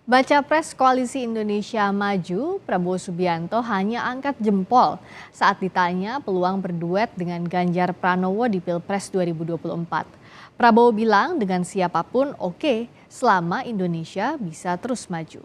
Baca Pres Koalisi Indonesia Maju, Prabowo Subianto hanya angkat jempol saat ditanya peluang berduet dengan Ganjar Pranowo di Pilpres 2024. Prabowo bilang dengan siapapun oke, selama Indonesia bisa terus maju.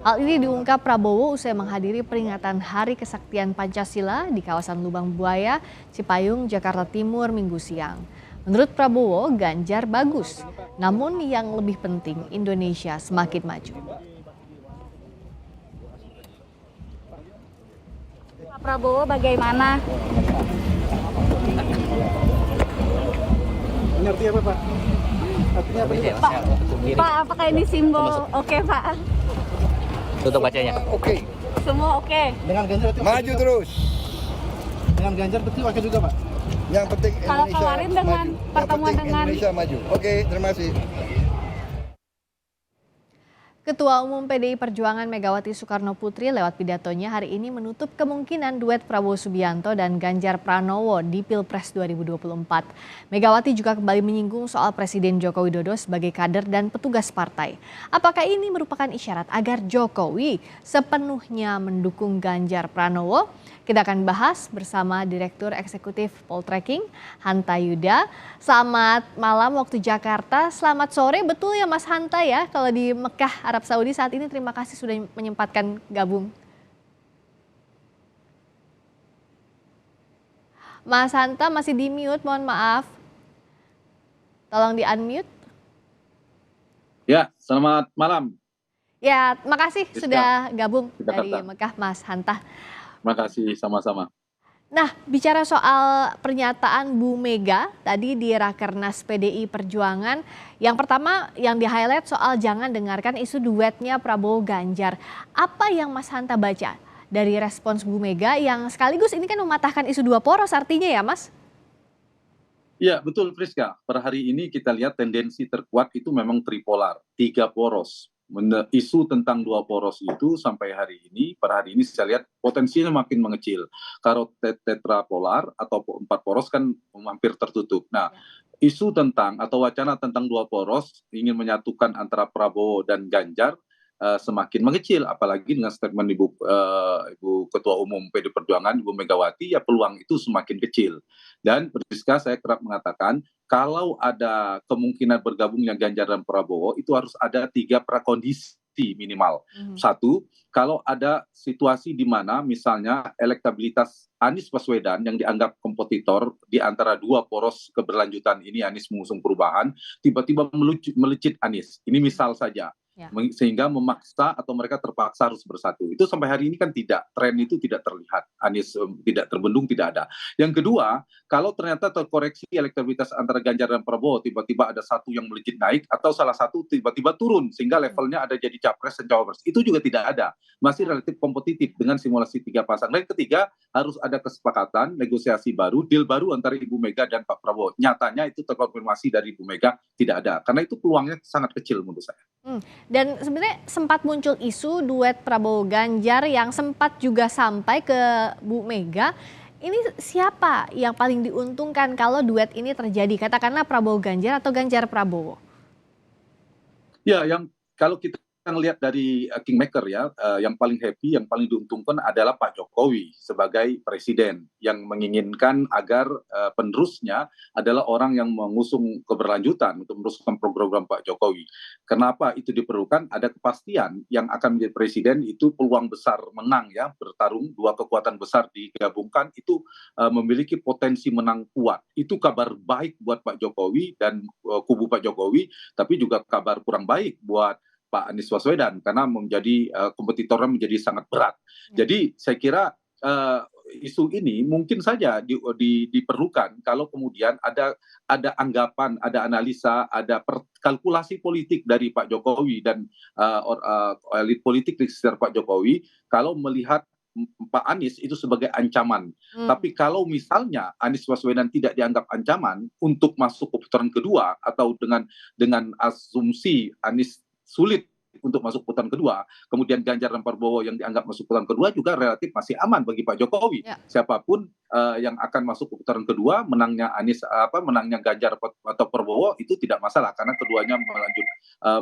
Hal ini diungkap Prabowo usai menghadiri peringatan Hari Kesaktian Pancasila di kawasan Lubang Buaya, Cipayung, Jakarta Timur Minggu siang. Menurut Prabowo, Ganjar bagus, namun yang lebih penting Indonesia semakin maju. Pak Prabowo bagaimana? Ini artinya apa, Pak? Artinya apa, Pak? Pak, apakah ini simbol oke, Pak? Tutup bacanya. Oke. Semua oke. Dengan Ganjar berarti Maju juga. terus. Dengan Ganjar berarti oke juga, Pak. Yang penting Kalau Indonesia kemarin dengan maju. Yang pertemuan penting dengan Indonesia maju. Oke, terima kasih. Ketua Umum PDI Perjuangan Megawati Soekarno Putri lewat pidatonya hari ini menutup kemungkinan duet Prabowo Subianto dan Ganjar Pranowo di Pilpres 2024. Megawati juga kembali menyinggung soal Presiden Joko Widodo sebagai kader dan petugas partai. Apakah ini merupakan isyarat agar Jokowi sepenuhnya mendukung Ganjar Pranowo? Kita akan bahas bersama Direktur Eksekutif Poltreking, Hanta Yuda. Selamat malam waktu Jakarta, selamat sore. Betul ya Mas Hanta ya, kalau di Mekah, Arab Saudi saat ini. Terima kasih sudah menyempatkan gabung. Mas Hanta masih di mute, mohon maaf. Tolong di unmute. Ya, selamat malam. Ya, makasih sudah gabung dari Jakarta. Mekah Mas Hanta. Terima kasih sama-sama. Nah, bicara soal pernyataan Bu Mega tadi di Rakernas PDI Perjuangan, yang pertama yang di-highlight soal jangan dengarkan isu duetnya Prabowo Ganjar. Apa yang Mas Hanta baca dari respons Bu Mega yang sekaligus ini kan mematahkan isu dua poros artinya ya Mas? Iya, betul Priska. Per hari ini kita lihat tendensi terkuat itu memang tripolar, 3 poros. Isu tentang 2 poros itu sampai hari ini, per hari ini saya lihat potensinya makin mengecil. Kalau tetrapolar atau 4 poros kan hampir tertutup. Nah, isu tentang atau wacana tentang 2 poros ingin menyatukan antara Prabowo dan Ganjar semakin mengecil, apalagi dengan statement Ibu Ketua Umum PD Perjuangan, Ibu Megawati, ya peluang itu semakin kecil. Dan Priska, saya kerap mengatakan, kalau ada kemungkinan bergabungnya Ganjar dan Prabowo, itu harus ada 3 prakondisi minimal. Satu, kalau ada situasi di mana misalnya elektabilitas Anies Baswedan yang dianggap kompetitor di antara 2 poros keberlanjutan ini, Anies mengusung perubahan, tiba-tiba melejit Anies. Ini misal saja. Ya. Sehingga memaksa atau mereka terpaksa harus bersatu. Itu sampai hari ini kan tidak, tren itu tidak terlihat. Anies tidak terbendung, tidak ada. Yang kedua, kalau ternyata terkoreksi elektabilitas antara Ganjar dan Prabowo, tiba-tiba ada satu yang melejit naik atau salah satu tiba-tiba turun sehingga levelnya ada jadi capres dan cawapres. Itu juga tidak ada. Masih relatif kompetitif dengan simulasi 3 pasang. Dan ketiga, harus ada kesepakatan, negosiasi baru, deal baru antara Ibu Mega dan Pak Prabowo. Nyatanya itu terkonfirmasi dari Ibu Mega tidak ada. Karena itu peluangnya sangat kecil menurut saya. Dan sebenarnya sempat muncul isu duet Prabowo Ganjar yang sempat juga sampai ke Bu Mega. Ini siapa yang paling diuntungkan kalau duet ini terjadi? Katakanlah Prabowo Ganjar atau Ganjar Prabowo? Ya, yang kalau kita lihat dari Kingmaker ya, yang paling happy, yang paling diuntungkan adalah Pak Jokowi sebagai presiden yang menginginkan agar penerusnya adalah orang yang mengusung keberlanjutan untuk meneruskan program Pak Jokowi. Kenapa itu diperlukan? Ada kepastian yang akan menjadi presiden itu peluang besar menang ya, bertarung 2 kekuatan besar digabungkan itu memiliki potensi menang kuat. Itu kabar baik buat Pak Jokowi dan kubu Pak Jokowi, tapi juga kabar kurang baik buat Pak Anies Baswedan karena menjadi kompetitornya menjadi sangat berat. Jadi saya kira isu ini mungkin saja diperlukan kalau kemudian ada anggapan, ada analisa, ada kalkulasi politik dari Pak Jokowi dan elit politik di sekitar Pak Jokowi kalau melihat Pak Anies itu sebagai ancaman. Tapi kalau misalnya Anies Baswedan tidak dianggap ancaman untuk masuk ke putaran kedua atau dengan asumsi Anies sulit untuk masuk putaran kedua, kemudian Ganjar dan Prabowo yang dianggap masuk putaran kedua juga relatif masih aman bagi Pak Jokowi. Ya. Siapapun yang akan masuk ke putaran kedua, menangnya menangnya Ganjar atau Prabowo itu tidak masalah karena keduanya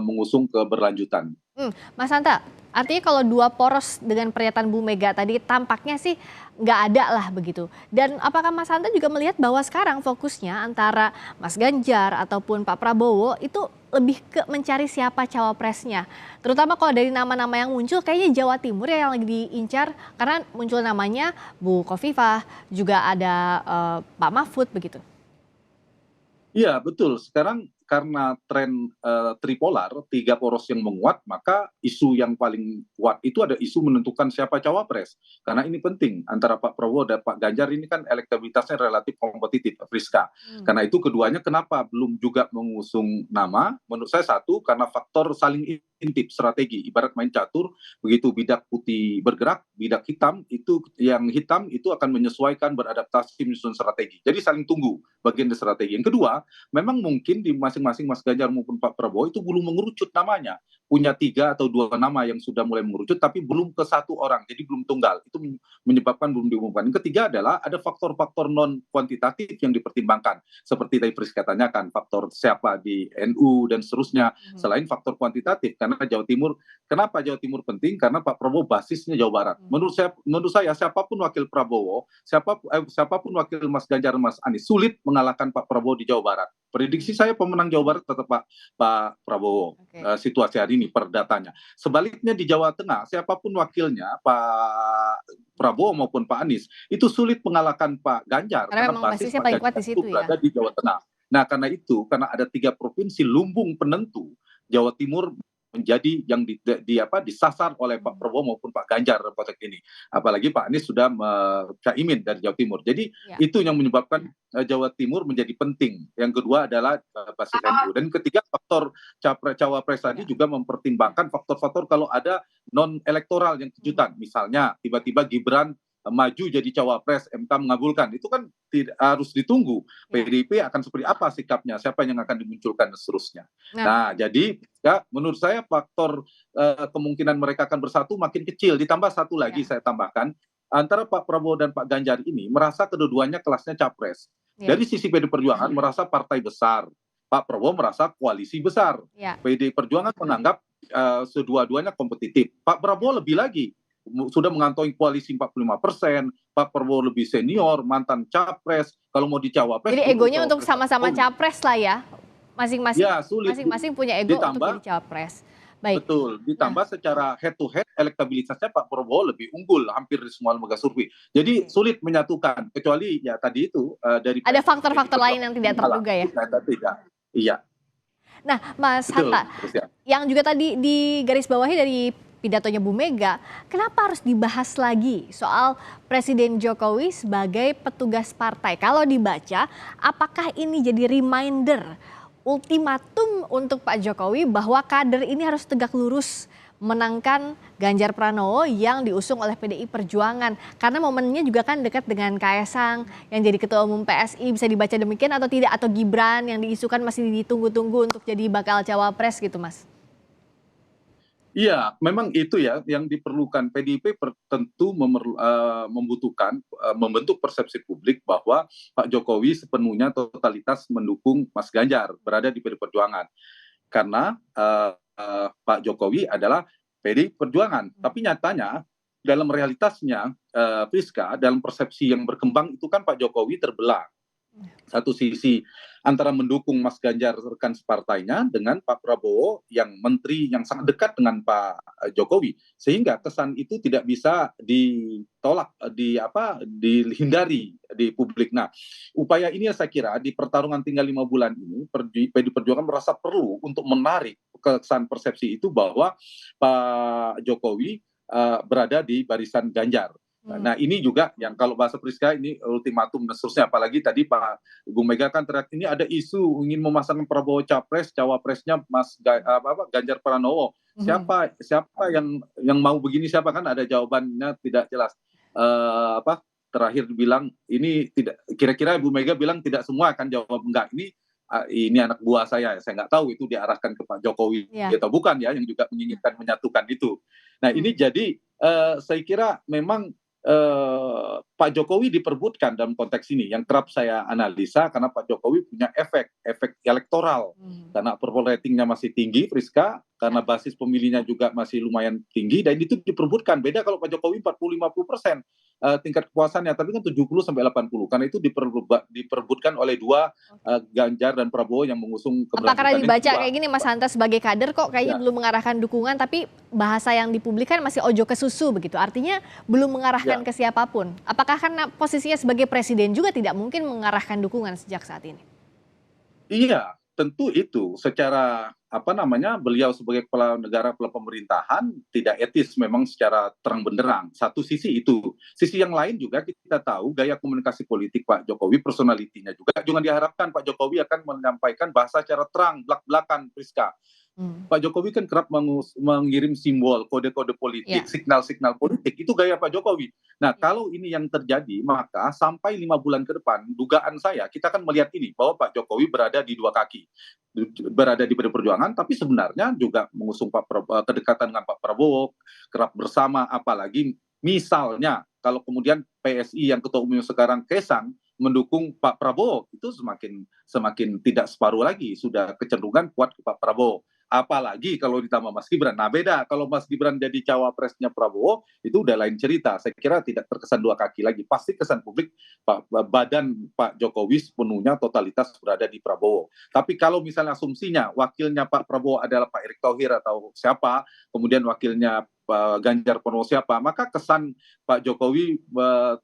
mengusung keberlanjutan. Mas Hanta, artinya kalau dua poros dengan pernyataan Bu Mega tadi tampaknya sih nggak ada lah begitu. Dan apakah Mas Hanta juga melihat bahwa sekarang fokusnya antara Mas Ganjar ataupun Pak Prabowo itu lebih ke mencari siapa cawapresnya? Terutama kalau dari nama-nama yang muncul kayaknya Jawa Timur ya yang lagi diincar karena muncul namanya Bu Khofifah, juga ada Pak Mahfud begitu. Iya, betul. Sekarang karena tren tripolar, 3 poros yang menguat, maka isu yang paling kuat itu ada isu menentukan siapa cawapres. Karena ini penting, antara Pak Prabowo dan Pak Ganjar ini kan elektabilitasnya relatif kompetitif, Friska. Karena itu keduanya kenapa belum juga mengusung nama? Menurut saya satu, karena faktor saling intip strategi. Ibarat main catur, begitu bidak putih bergerak, bidak hitam itu akan menyesuaikan, beradaptasi menyusun strategi. Jadi saling tunggu bagian dari strategi. Yang kedua, memang mungkin di masing-masing Mas Ganjar maupun Pak Prabowo itu belum mengerucut namanya. Punya 3 atau 2 nama yang sudah mulai mengerucut, tapi belum ke 1 orang, jadi belum tunggal. Itu menyebabkan belum diumumkan. Yang ketiga adalah ada faktor-faktor non kuantitatif yang dipertimbangkan. Seperti tadi Friska tanyakan, faktor siapa di NU dan seterusnya. Selain faktor kuantitatif, karena Jawa Timur, kenapa Jawa Timur penting? Karena Pak Prabowo basisnya Jawa Barat. Menurut saya siapapun wakil Prabowo, siapapun wakil Mas Ganjar, Mas Anies, sulit mengalahkan Pak Prabowo di Jawa Barat. Prediksi saya pemenang Jawa Barat tetap Pak Prabowo. Situasi hari ini per datanya. Sebaliknya di Jawa Tengah, siapapun wakilnya Pak Prabowo maupun Pak Anies itu sulit mengalahkan Pak Ganjar Karena memang basisnya paling kuat di situ ya. berada di Jawa Tengah. Nah, karena ada 3 provinsi lumbung penentu, Jawa Timur menjadi yang disasar oleh Pak Prabowo maupun Pak Ganjar konteks ini. Apalagi Pak Anies sudah caimin dari Jawa Timur. Jadi itu yang menyebabkan Jawa Timur menjadi penting. Yang kedua adalah basis NU. Dan ketiga faktor cawapres tadi juga mempertimbangkan faktor-faktor kalau ada non elektoral yang kejutan. Misalnya tiba-tiba Gibran maju jadi cawapres, MK mengabulkan, itu kan harus ditunggu PDIP akan seperti apa sikapnya, siapa yang akan dimunculkan dan seterusnya. Nah, jadi ya, menurut saya faktor kemungkinan mereka akan bersatu makin kecil. Ditambah satu lagi saya tambahkan, antara Pak Prabowo dan Pak Ganjar ini merasa kedua-duanya kelasnya capres. Dari sisi PD Perjuangan merasa partai besar, Pak Prabowo merasa koalisi besar. PD Perjuangan menganggap kedua-duanya kompetitif. Pak Prabowo lebih lagi sudah mengantongi koalisi 45%, Pak Prabowo lebih senior, mantan capres, kalau mau dicawapres. Jadi egonya untuk sama-sama capres lah ya, masing-masing. Ya, sulit. Masing-masing punya ego untuk jadi capres. Baik. Betul, ditambah secara head to head elektabilitasnya Pak Prabowo lebih unggul hampir di semua lembaga survei. Jadi sulit menyatukan, kecuali ya tadi itu dari ada faktor-faktor lain yang tidak terduga ya. Tidak. Iya. Nah, Mas Hanta, yang juga tadi digarisbawahi dari pidatonya Bu Mega, kenapa harus dibahas lagi soal Presiden Jokowi sebagai petugas partai? Kalau dibaca, apakah ini jadi reminder, ultimatum untuk Pak Jokowi bahwa kader ini harus tegak lurus menangkan Ganjar Pranowo yang diusung oleh PDI Perjuangan? Karena momennya juga kan dekat dengan Kaesang yang jadi Ketua Umum PSI, bisa dibaca demikian atau tidak? Atau Gibran yang diisukan masih ditunggu-tunggu untuk jadi bakal cawapres gitu, Mas? Iya, memang itu ya yang diperlukan. PDIP tentu membutuhkan membentuk persepsi publik bahwa Pak Jokowi sepenuhnya totalitas mendukung Mas Ganjar berada di PDI Perjuangan. Karena Pak Jokowi adalah PDI Perjuangan. Tapi nyatanya dalam realitasnya, Friska, dalam persepsi yang berkembang itu kan Pak Jokowi terbelah. Satu sisi antara mendukung Mas Ganjar rekan separtainya dengan Pak Prabowo yang menteri yang sangat dekat dengan Pak Jokowi, sehingga kesan itu tidak bisa ditolak, dihindari di publik. Nah, upaya ini saya kira di pertarungan tinggal 5 bulan ini PDI Perjuangan merasa perlu untuk menarik kesan persepsi itu bahwa Pak Jokowi berada di barisan Ganjar. Nah, ini juga yang kalau bahasa Priska ini ultimatum dan seterusnya. Apalagi tadi Pak Ibu Mega kan teriak ini ada isu ingin memasangkan Prabowo capres, cawapresnya Ganjar Pranowo. Siapa yang mau begini, siapa, kan ada jawabannya tidak jelas. Terakhir bilang ini tidak, kira-kira Ibu Mega bilang tidak semua akan jawab enggak. Ini ini anak buah saya nggak tahu itu diarahkan ke Pak Jokowi Ya. atau bukan ya, yang juga menginginkan menyatukan itu. Nah ini jadi saya kira memang Pak Jokowi diperbutkan dalam konteks ini yang kerap saya analisa karena Pak Jokowi punya efek elektoral karena approval ratingnya masih tinggi, Friska, karena basis pemilihnya juga masih lumayan tinggi dan itu diperbutkan. Beda kalau Pak Jokowi 40-50% tingkat kepuasannya, tapi kan 70-80 karena itu diperbutkan oleh dua Ganjar dan Prabowo yang mengusung Apa keberlanjutan karena dibaca kedua. kayak gini Mas Hanta sebagai kader kok kayaknya Ya. belum mengarahkan dukungan, tapi bahasa yang dipublikkan masih ojo ke susu begitu. Artinya belum mengarahkan ke siapapun. Apakah karena posisinya sebagai presiden juga tidak mungkin mengarahkan dukungan sejak saat ini? Iya, tentu itu secara beliau sebagai kepala negara, kepala pemerintahan tidak etis memang secara terang benderang. Satu sisi itu. Sisi yang lain juga kita tahu gaya komunikasi politik Pak Jokowi, personalitinya juga jangan diharapkan Pak Jokowi akan menyampaikan bahasa secara terang, belak-belakan, Priska. Pak Jokowi kan kerap mengirim simbol, kode-kode politik, signal-signal politik. Itu gaya Pak Jokowi. Nah, kalau ini yang terjadi, maka sampai 5 bulan ke depan, dugaan saya, kita akan melihat ini, bahwa Pak Jokowi berada di dua kaki. Berada di PDI Perjuangan, tapi sebenarnya juga mengusung kedekatan dengan Pak Prabowo, kerap bersama, apalagi misalnya, kalau kemudian PSI yang ketua umum sekarang Kaisang, mendukung Pak Prabowo, itu semakin tidak separuh lagi, sudah kecenderungan kuat ke Pak Prabowo. Apalagi kalau ditambah Mas Gibran. Nah beda, kalau Mas Gibran jadi cawapresnya Prabowo, itu udah lain cerita. Saya kira tidak terkesan dua kaki lagi. Pasti kesan publik badan Pak Jokowi sepenuhnya totalitas berada di Prabowo. Tapi kalau misalnya asumsinya wakilnya Pak Prabowo adalah Pak Erick Thohir atau siapa, kemudian wakilnya Ganjar Pranowo siapa, maka kesan Pak Jokowi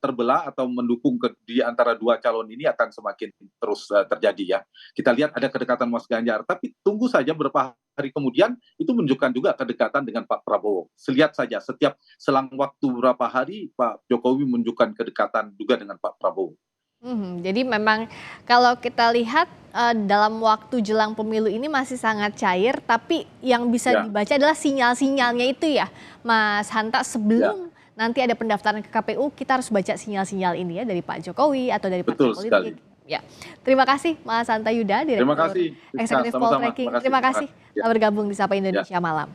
terbelah atau mendukung di antara dua calon ini akan semakin terus terjadi ya. Kita lihat ada kedekatan Mas Ganjar, tapi tunggu saja beberapa hari kemudian itu menunjukkan juga kedekatan dengan Pak Prabowo. Lihat saja setiap selang waktu beberapa hari Pak Jokowi menunjukkan kedekatan juga dengan Pak Prabowo. Jadi memang kalau kita lihat dalam waktu jelang pemilu ini masih sangat cair, tapi yang bisa dibaca adalah sinyal-sinyalnya itu ya, Mas Hanta, sebelum nanti ada pendaftaran ke KPU, kita harus baca sinyal-sinyal ini ya dari Pak Jokowi atau dari partai politik. Sekali. Ya, terima kasih Mas Hanta Yuda, Direktur Eksekutif Poltreking. Terima kasih telah bergabung di Sapa Indonesia Malam.